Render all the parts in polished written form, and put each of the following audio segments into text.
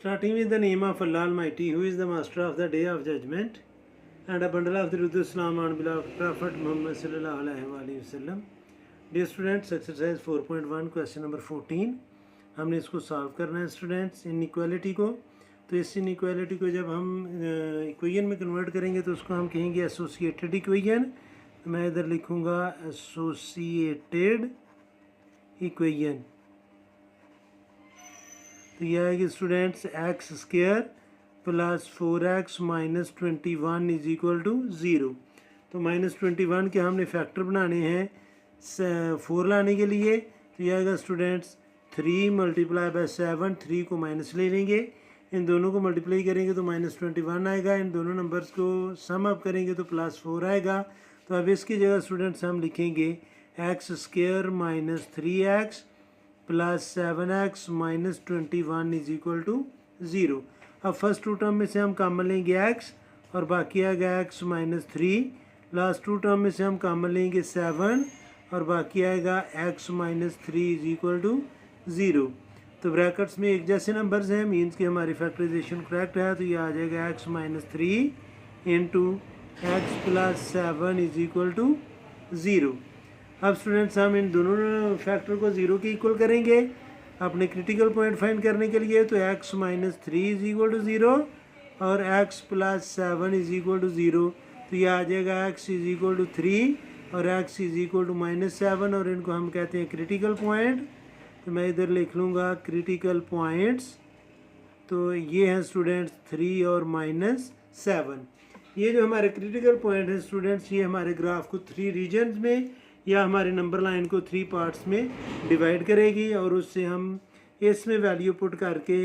Starting with the name of Allah Almighty, who is the master of the day of judgment, and a bundle of the Rudd Islam on beloved Prophet Muhammad sallallahu alaihi wasallam. Dear students, exercise 4.1 question number 14 हमने इसको solve करना है students, inequality को। तो इस inequality को जब हम इक्वेशन में कन्वर्ट करेंगे तो उसको हम कहेंगे एसोसिएटेड इक्वेशन। तो मैं इधर लिखूँगा एसोसिएटेड इक्वेशन। तो यह आएगी students x square plus 4x minus 21 is equal to 0। तो माइनस 21 के हमने फैक्टर बनाने हैं 4 लाने के लिए। तो यह आएगा स्टूडेंट्स 3 मल्टीप्लाई बाय 7, 3 को माइनस ले लेंगे, इन दोनों को मल्टीप्लाई करेंगे तो माइनस 21 आएगा, इन दोनों नंबर्स को सम अप करेंगे तो प्लस 4 आएगा। तो अब इसकी जगह स्टूडेंट्स हम लिखेंगे x square minus 3x plus 7x minus 21 is equal to 0। अब फर्स्ट टू टर्म में से हम कॉमन लेंगे x और बाकी आएगा x minus 3। Last two term में से हम कॉमन लेंगे 7 और बाकी आएगा x minus 3 is equal to 0। तो ब्रैकेट्स में एक जैसे नंबर्स हैं, मीन्स कि हमारी फैक्टराइजेशन करेक्ट है। तो ये आ जाएगा x minus 3 into x plus 7 is equal to 0। अब स्टूडेंट्स हम इन दोनों फैक्टर को 0 के इक्वल करेंगे अपने क्रिटिकल पॉइंट फाइंड करने के लिए। तो x minus 3 is equal to 0 और x plus 7 is equal to 0। तो ये आ जाएगा x इज इक्वल टू 3 और x is equal to minus 7 और इनको हम कहते हैं क्रिटिकल पॉइंट। तो मैं इधर लिख लूँगा क्रिटिकल पॉइंट्स। तो ये हैं स्टूडेंट्स 3 और माइनस 7। ये जो हमारे क्रिटिकल पॉइंट है स्टूडेंट्स, ये हमारे ग्राफ को 3 रीजन्स में या हमारे नंबर लाइन को 3 पार्ट्स में डिवाइड करेगी और उससे हम इसमें वैल्यू पुट करके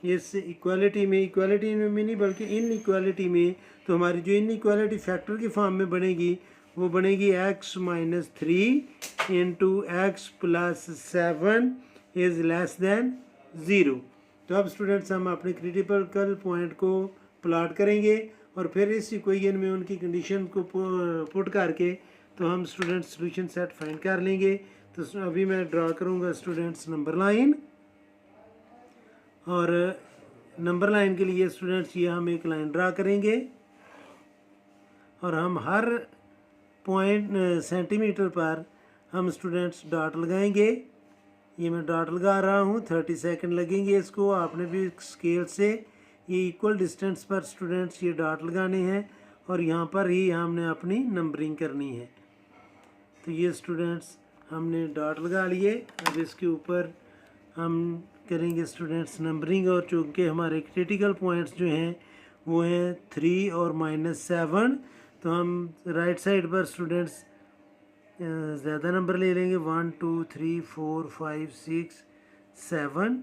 इस इक्वालिटी में नहीं बल्कि इनइक्वालिटी में, तो हमारी जो इनइक्वालिटी फैक्टर की फॉर्म में बनेगी वो बनेगी x minus 3 into x plus 7 is less than 0। तो अब स्टूडेंट्स हम अपने क्रिटिकल पॉइंट को प्लॉट करेंगे और फिर इस इक्वेशन में उनकी कंडीशन को पुट करके तो हम स्टूडेंट्स सोल्यूशन सेट फाइंड कर लेंगे। तो अभी मैं ड्रा करूँगा स्टूडेंट्स नंबर लाइन, और नंबर लाइन के लिए स्टूडेंट्स ये हम एक लाइन ड्रा करेंगे और हम हर पॉइंट सेंटीमीटर पर हम स्टूडेंट्स डॉट लगाएंगे। ये मैं डॉट लगा रहा हूँ, 30 सेकंड लगेंगे इसको। आपने भी स्केल से ये इक्वल डिस्टेंस पर स्टूडेंट्स ये डॉट लगाने हैं और यहाँ पर ही हमने अपनी नंबरिंग करनी है। तो ये स्टूडेंट्स हमने डॉट लगा लिए। अब इसके ऊपर हम करेंगे स्टूडेंट्स नंबरिंग, और चूँकि हमारे क्रिटिकल पॉइंट्स जो हैं वो हैं 3 और माइनस 7, तो हम राइट साइड पर स्टूडेंट्स ज़्यादा नंबर ले लेंगे 1 2 3 4 5 6 7।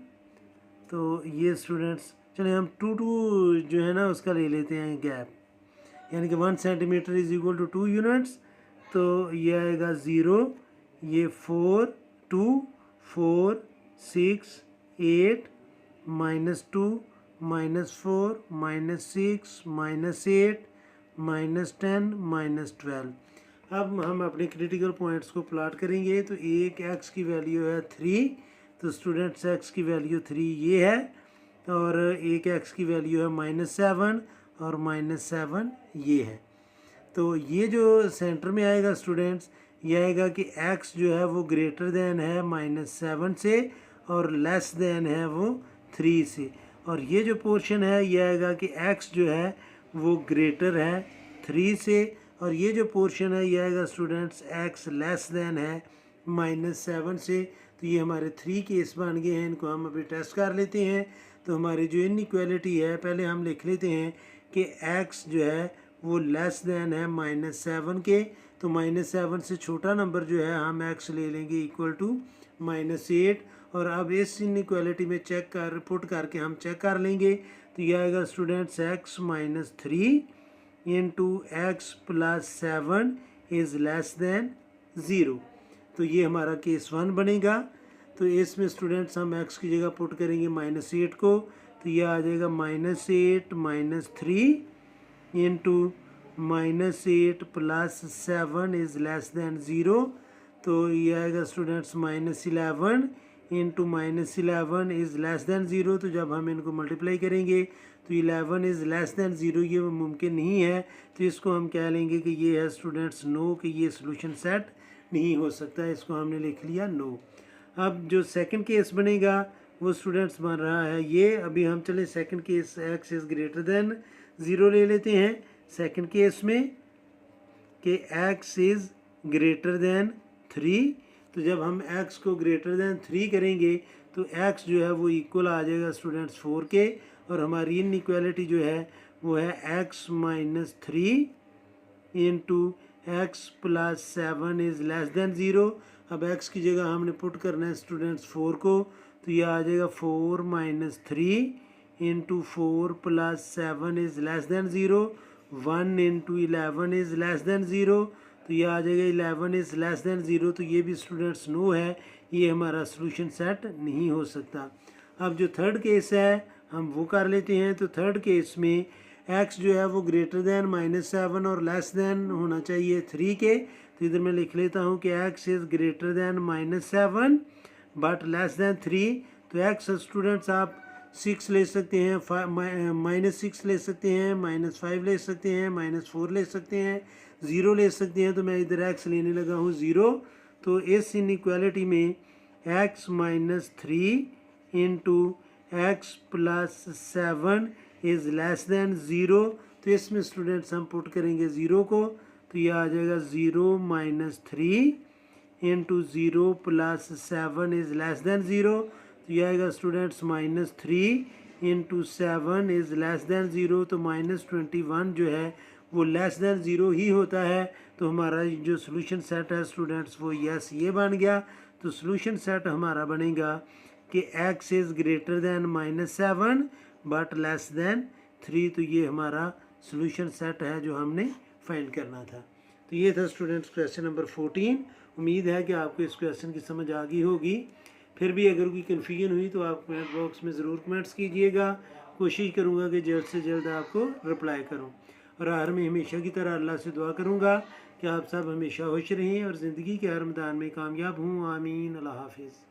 तो ये स्टूडेंट्स चलिए हम 2 2 जो है ना उसका ले लेते हैं गैप, यानी कि 1 centimetre is equal to 2 units. तो ये आएगा 0, ये 4 2 4 6 8 minus 2 minus 4 minus 6 minus 8 minus 10 minus 12। अब हम अपने क्रिटिकल पॉइंट्स को प्लॉट करेंगे। तो एक x की वैल्यू है 3, तो स्टूडेंट्स x की वैल्यू 3 ये है, और एक x की वैल्यू है माइनस 7 और माइनस 7 ये है। तो ये जो सेंटर में आएगा स्टूडेंट्स, ये आएगा कि x जो है वो ग्रेटर देन है माइनस 7 से और लेस देन है वो 3 से, और ये जो पोर्शन है ये आएगा कि x जो है वो ग्रेटर है 3 से, और ये जो पोर्शन है ये आएगा स्टूडेंट्स x लेस देन है माइनस 7 से। तो ये हमारे 3 केस बन गए हैं, इनको हम अभी टेस्ट कर लेते हैं। तो हमारी जो इनइक्वालिटी है पहले हम लिख लेते हैं कि x जो है वो लेस देन है माइनस 7 के। तो माइनस 7 से छोटा नंबर जो है हम x ले लेंगे इक्वल टू माइनस 8, और अब इस इनइक्वालिटी में पुट करके हम चेक कर लेंगे। तो यह आएगा students x minus 3 into x plus 7 is less than 0। तो ये हमारा केस 1 बनेगा। तो इसमें स्टूडेंट्स हम x की जगह पुट करेंगे माइनस 8 को। तो यह आ जाएगा minus 8 minus 3 into minus 8 plus 7 is less than 0। तो ये आएगा students minus 11 into -11 is less than zero. तो जब हम इनको मल्टीप्लाई करेंगे तो 11 इज़ लेस दैन ज़ीरो, ये मुमकिन नहीं है। तो इसको हम कह लेंगे कि ये है स्टूडेंट्स नो, कि ये सोल्यूशन सेट नहीं हो सकता। इसको हमने लिख लिया नो। अब जो सेकंड केस बनेगा वो स्टूडेंट्स बन रहा है ये। अभी हम चले second case, x is greater than zero ले लेते हैं सेकंड केस में कि x इज़ ग्रेटर दैन 3। तो जब हम x को ग्रेटर दैन 3 करेंगे तो x जो है वो इक्वल आ जाएगा स्टूडेंट्स 4 के, और हमारी इनइक्वालिटी जो है वो है x minus 3 into x plus 7 is less than zero. अब x की जगह हमने पुट करना है स्टूडेंट्स 4 को, तो ये आ जाएगा 4 minus 3 into 4 plus 7 is less than zero. 1 into 11 is less than zero, तो ये आ जाएगा 11 इज़ लेस दैन ज़ीरो। तो ये भी स्टूडेंट्स नो है, ये हमारा सोल्यूशन सेट नहीं हो सकता। अब जो थर्ड केस है हम वो कर लेते हैं। तो थर्ड केस में x जो है वो ग्रेटर दैन -7 और लेस दैन होना चाहिए 3 के। तो इधर मैं लिख लेता हूँ कि x is greater than -7 but less than 3। तो x स्टूडेंट्स आप 6 ले सकते हैं, -6 ले सकते हैं, -5 ले सकते हैं, -4 ले सकते हैं, 0 ले सकते हैं। तो मैं इधर x लेने लगा हूँ 0। तो इस इनइक्वालिटी में x minus 3 into x plus 7 is less than zero. तो इसमें स्टूडेंट्स हम पुट करेंगे ज़ीरो को, तो ये आ जाएगा 0 minus 3 into 0 plus 7 is less than zero. तो ये आएगा students -3 into 7 is less than zero. तो -21 जो है वो लेस दैन ज़ीरो ही होता है। तो हमारा जो सोल्यूशन सेट है स्टूडेंट्स वो यस ये बन गया। तो सोल्यूशन सेट हमारा बनेगा कि x is greater than -7 but less than 3। तो ये हमारा सोल्यूशन सेट है जो हमने फाइंड करना था। तो ये था स्टूडेंट्स क्वेश्चन नंबर 14। उम्मीद है कि आपको इस क्वेश्चन की समझ आ गई होगी। फिर भी अगर कोई कन्फ्यूजन हुई तो आप कमेंट बॉक्स में ज़रूर कमेंट्स कीजिएगा। कोशिश करूँगा कि जल्द से जल्द आपको रिप्लाई करूँ। और आखिर में हमेशा की तरह अल्लाह से दुआ करूँगा कि आप सब हमेशा खुश रहें और ज़िंदगी के हर मैदान में कामयाब हों। आमीन। अल्लाह हाफिज़।